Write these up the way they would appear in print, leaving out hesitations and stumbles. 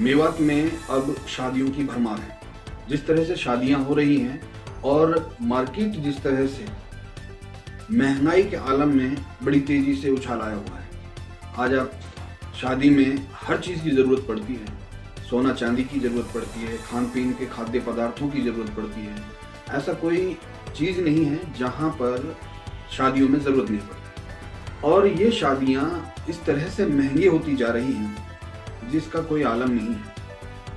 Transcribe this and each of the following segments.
मेवात में अब शादियों की भरमार है। जिस तरह से शादियां हो रही हैं और मार्केट जिस तरह से महंगाई के आलम में बड़ी तेजी से उछाल आया हुआ है। आज आप शादी में हर चीज़ की ज़रूरत पड़ती है। सोना चांदी की ज़रूरत पड़ती है, खान पीन के खाद्य पदार्थों की ज़रूरत पड़ती है। ऐसा कोई चीज़ नहीं है जहाँ पर शादियों में ज़रूरत नहीं पड़ती। और ये शादियाँ इस तरह से महंगी होती जा रही हैं जिसका कोई आलम नहीं है,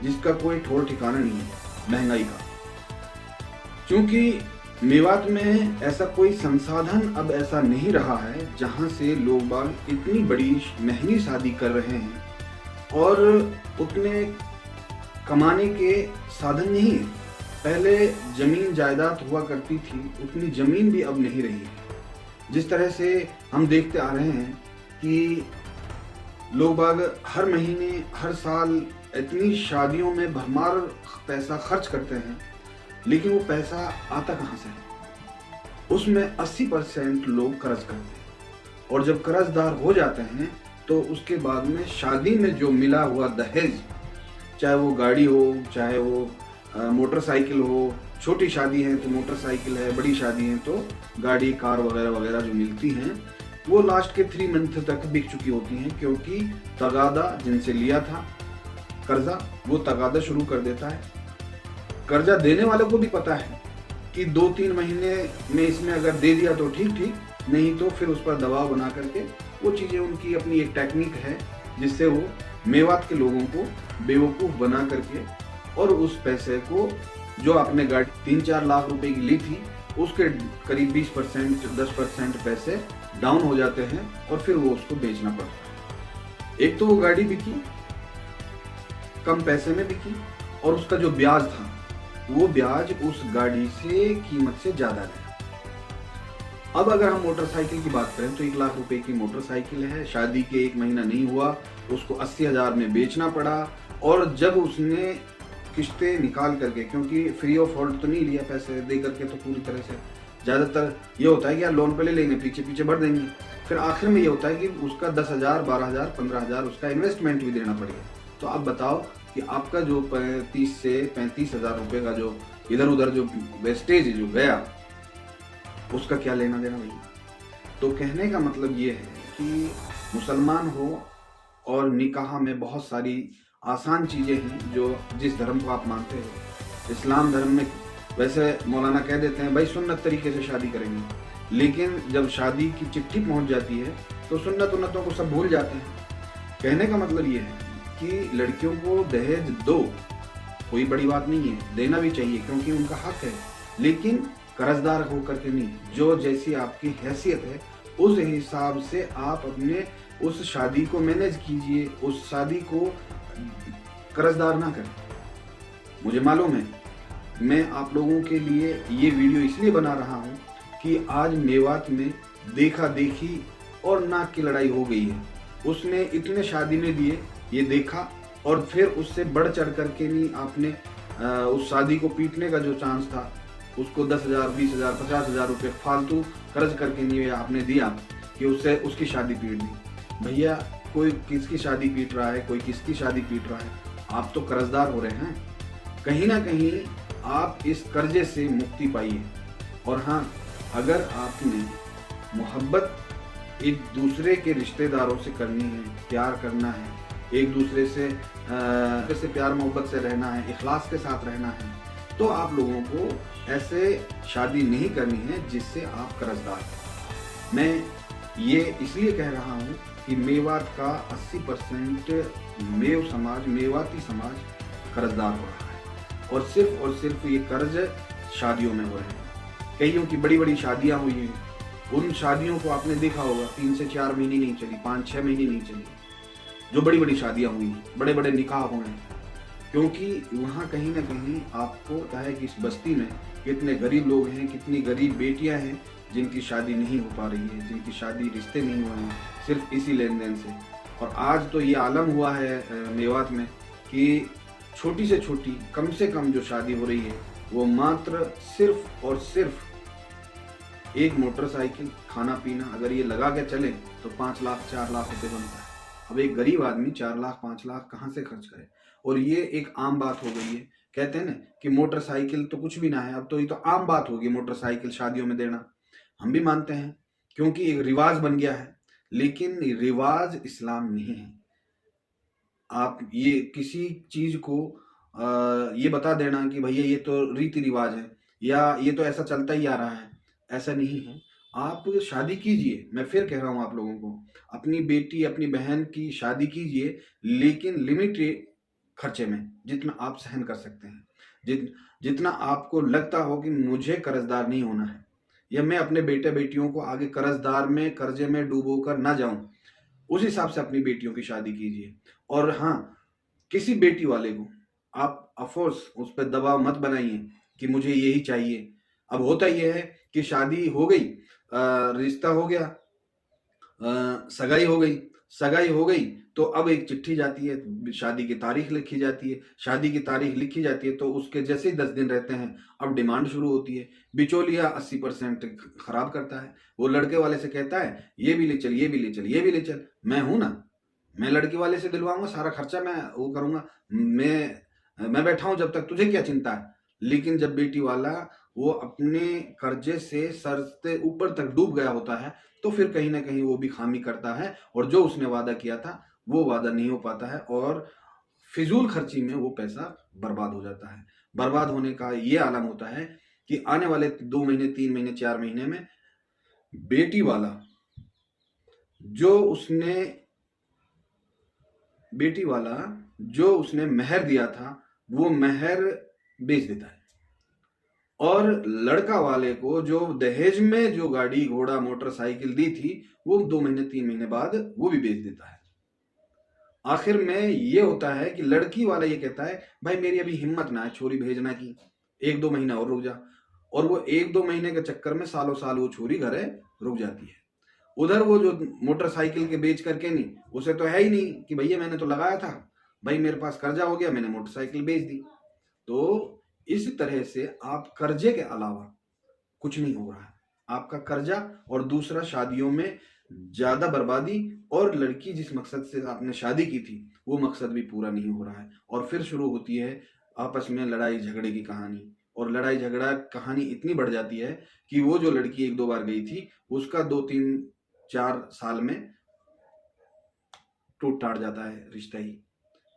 जिसका कोई ठौर ठिकाना नहीं है महंगाई का। क्योंकि मेवात में ऐसा कोई संसाधन अब ऐसा नहीं रहा है जहाँ से लोग बाग इतनी बड़ी महंगी शादी कर रहे हैं और उतने कमाने के साधन नहीं है। पहले जमीन जायदाद हुआ करती थी, उतनी जमीन भी अब नहीं रही है। जिस तरह से हम देखते आ रहे हैं कि लोग बाग हर महीने हर साल इतनी शादियों में भरमार पैसा खर्च करते हैं, लेकिन वो पैसा आता कहाँ से है? उसमें 80% लोग कर्ज करते हैं और जब कर्जदार हो जाते हैं तो उसके बाद में शादी में जो मिला हुआ दहेज, चाहे वो गाड़ी हो, चाहे वो मोटरसाइकिल हो, छोटी शादी है तो मोटरसाइकिल है, बड़ी शादी है तो गाड़ी कार वगैरह वगैरह जो मिलती हैं, वो लास्ट के 3 मंथ तक बिक चुकी होती हैं। क्योंकि तगादा जिनसे लिया था कर्जा, वो तगादा शुरू कर देता है। कर्जा देने वाले को भी पता है कि 2-3 महीने में इसमें अगर दे दिया तो ठीक ठीक, नहीं तो फिर उस पर दबाव बना करके वो चीज़ें, उनकी अपनी एक टेक्निक है जिससे वो मेवात के लोगों को बेवकूफ़ बना करके और उस पैसे को जो आपने गाड़ी 3-4 लाख रुपए की ली थी उसके करीब 20% 10% पैसे डाउन हो जाते हैं और फिर वो उसको बेचना पड़ता है। एक तो वो गाड़ी बिकी, कम पैसे में बिकी, और उसका जो ब्याज था वो ब्याज उस गाड़ी से कीमत से ज़्यादा रहा। अब अगर हम मोटरसाइकिल की बात करें तो 1 लाख रुपए की मोटरसाइकिल है, शादी के 1 महीना नहीं हुआ, उसको 80,000 में बेचना पड़ा। और जब उसने किस्तें निकाल करके, क्योंकि फ्री ऑफ हॉल्ट तो नहीं लिया, पैसे दे करके तो पूरी तरह से, ज़्यादातर ये होता है कि यार लोन पे ले लेंगे, पीछे पीछे भर देंगे, फिर आखिर में ये होता है कि उसका 10,000 12,000 15,000 उसका इन्वेस्टमेंट भी देना पड़ेगा। तो आप बताओ कि आपका जो 30 से 35,000 रुपये का जो इधर उधर जो वेस्टेज जो गया, उसका क्या लेना देना भैया। तो कहने का मतलब ये है कि मुसलमान हो और निकाह में बहुत सारी आसान चीज़ें हैं जो जिस धर्म को आप मानते हो। इस्लाम धर्म में वैसे मौलाना कह देते हैं भाई सुन्नत तरीके से शादी करेंगे, लेकिन जब शादी की चिट्ठी पहुंच जाती है तो सुन्नत उन्नतों को सब भूल जाते हैं। कहने का मतलब ये है कि लड़कियों को दहेज दो, कोई बड़ी बात नहीं है, देना भी चाहिए क्योंकि उनका हक है, लेकिन कर्जदार होकर के नहीं। जो जैसी आपकी हैसियत है उस हिसाब से आप अपने उस शादी को मैनेज कीजिए, उस शादी को कर्जदार ना करें। मुझे मालूम है, मैं आप लोगों के लिए ये वीडियो इसलिए बना रहा हूँ कि आज मेवात में देखा देखी और नाक की लड़ाई हो गई है। उसने इतने शादी में दिए ये देखा, और फिर उससे बढ़ चढ़ करके नहीं आपने उस शादी को पीटने का जो चांस था उसको 10,000 20,000 50,000 रुपये फालतू कर्ज करके नहीं आपने दिया कि उससे उसकी शादी पीट दी। भैया कोई किसकी शादी पीट रहा है, कोई किसकी शादी पीट रहा है, आप तो कर्जदार हो रहे हैं। कहीं ना कहीं आप इस कर्जे से मुक्ति पाइए। और हाँ, अगर आपने मोहब्बत एक दूसरे के रिश्तेदारों से करनी है, प्यार करना है, एक दूसरे से प्यार मोहब्बत से रहना है, इखलास के साथ रहना है, तो आप लोगों को ऐसे शादी नहीं करनी है जिससे आप कर्जदार हैं। मैं ये इसलिए कह रहा हूँ कि मेवात का 80% मेवाती समाज कर्जदार हो रहा है, और सिर्फ ये कर्ज शादियों में हो रहे हैं। कईयों की बड़ी बड़ी शादियाँ हुई हैं, उन शादियों को आपने देखा होगा 3 से 4 महीने नहीं चली, 5-6 महीने नहीं चली, जो बड़ी बड़ी शादियाँ हुई, बड़े बड़े निकाह हुए हैं। क्योंकि वहाँ कहीं ना कहीं आपको पता है कि इस बस्ती में कितने गरीब लोग हैं, कितनी गरीब बेटियाँ हैं जिनकी शादी नहीं हो पा रही है, जिनकी शादी रिश्ते नहीं हुए हैं सिर्फ इसी लेन देन से। और आज तो ये आलम हुआ है मेवात में कि छोटी से छोटी, कम से कम जो शादी हो रही है वो मात्र सिर्फ और सिर्फ एक मोटरसाइकिल, खाना पीना, अगर ये लगा के चले तो 5 लाख 4 लाख रुपए बनता है। अब एक गरीब आदमी 4 लाख 5 लाख कहाँ से खर्च करे? और ये एक आम बात हो गई है। कहते हैं ना कि मोटरसाइकिल तो कुछ भी ना है, अब तो ये तो आम बात होगी मोटरसाइकिल शादियों में देना। हम भी मानते हैं क्योंकि एक रिवाज बन गया है, लेकिन रिवाज इस्लाम नहीं है। आप ये किसी चीज को ये बता देना कि भैया ये तो रीति रिवाज है या ये तो ऐसा चलता ही आ रहा है, ऐसा नहीं है। आप शादी कीजिए, मैं फिर कह रहा हूँ आप लोगों को, अपनी बेटी अपनी बहन की शादी कीजिए, लेकिन लिमिटेड खर्चे में, जितना आप सहन कर सकते हैं, जितना आपको लगता हो कि मुझे कर्जदार नहीं होना है या मैं अपने बेटे बेटियों को आगे कर्जदार में कर्जे में डूबो कर ना जाऊं, उस हिसाब से अपनी बेटियों की शादी कीजिए। और हाँ, किसी बेटी वाले को आप अफोर्स उस पर दबाव मत बनाइए कि मुझे यही चाहिए। अब होता यह है कि शादी हो गई, रिश्ता हो गया, सगाई हो गई तो अब एक चिट्ठी जाती है, शादी की तारीख लिखी जाती है, शादी की तारीख लिखी जाती है तो उसके जैसे ही 10 दिन रहते हैं अब डिमांड शुरू होती है। बिचौलिया 80% खराब करता है। वो लड़के वाले से कहता है ये भी ले चल, ये भी ले चल, ये भी ले चल। मैं हूं ना, मैं लड़की वाले से दिलवाऊंगा, सारा खर्चा मैं वो करूंगा, मैं बैठा हूं जब तक, तुझे क्या चिंता है। लेकिन जब बेटी वाला वो अपने कर्जे से सर से ऊपर तक डूब गया होता है तो फिर कहीं ना कहीं वो भी खामी करता है और जो उसने वादा किया था वो वादा नहीं हो पाता है और फिजूल खर्ची में वो पैसा बर्बाद हो जाता है। बर्बाद होने का ये आलम होता है कि आने वाले 2 महीने 3 महीने 4 महीने में बेटी वाला जो उसने मेहर दिया था वो मेहर बेच देता है और लड़का वाले को जो दहेज में जो गाड़ी घोड़ा मोटरसाइकिल दी थी वो 2 महीने 3 महीने बाद वो भी बेच देता है। आखिर में ये होता है कि लड़की वाला ये कहता है भाई मेरी अभी हिम्मत ना है छोरी भेजना की, 1-2 महीना और रुक जा। और वो 1-2 महीने के चक्कर में सालों साल वो छोरी घरे रुक जाती है। उधर वो जो मोटरसाइकिल के बेच करके नहीं, उसे तो है ही नहीं कि भैया मैंने तो लगाया था, भाई मेरे पास कर्जा हो गया, मैंने मोटरसाइकिल बेच दी। तो इस तरह से आप कर्जे के अलावा कुछ नहीं हो रहा है, आपका कर्जा और दूसरा शादियों में ज्यादा बर्बादी, और लड़की जिस मकसद से आपने शादी की थी वो मकसद भी पूरा नहीं हो रहा है। और फिर शुरू होती है आपस में लड़ाई झगड़े की कहानी, और लड़ाई झगड़ा कहानी इतनी बढ़ जाती है कि वो जो लड़की 1-2 बार गई थी उसका 2-3-4 साल में टूट टाट जाता है रिश्ता ही।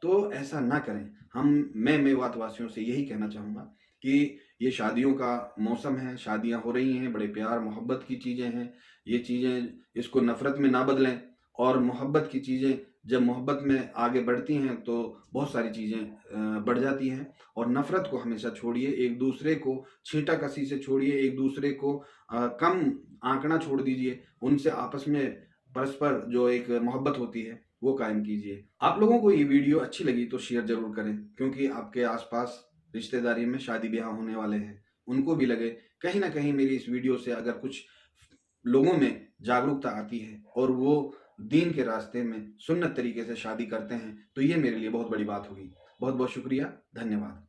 तो ऐसा ना करें। मैं मेवात वासियों से यही कहना चाहूँगा कि ये शादियों का मौसम है, शादियां हो रही हैं, बड़े प्यार मोहब्बत की चीज़ें हैं। ये चीज़ें इसको नफ़रत में ना बदलें, और मोहब्बत की चीज़ें जब मोहब्बत में आगे बढ़ती हैं तो बहुत सारी चीज़ें बढ़ जाती हैं। और नफ़रत को हमेशा छोड़िए, एक दूसरे को छींटा कसी से छोड़िए, एक दूसरे को कम आंकना छोड़ दीजिए, उनसे आपस में परस्पर जो एक मोहब्बत होती है वो कायम कीजिए। आप लोगों को ये वीडियो अच्छी लगी तो शेयर जरूर करें, क्योंकि आपके आसपास रिश्तेदारी में शादी ब्याह होने वाले हैं, उनको भी लगे कहीं ना कहीं मेरी इस वीडियो से अगर कुछ लोगों में जागरूकता आती है और वो दीन के रास्ते में सुन्नत तरीके से शादी करते हैं तो ये मेरे लिए बहुत बड़ी बात होगी। बहुत बहुत शुक्रिया, धन्यवाद।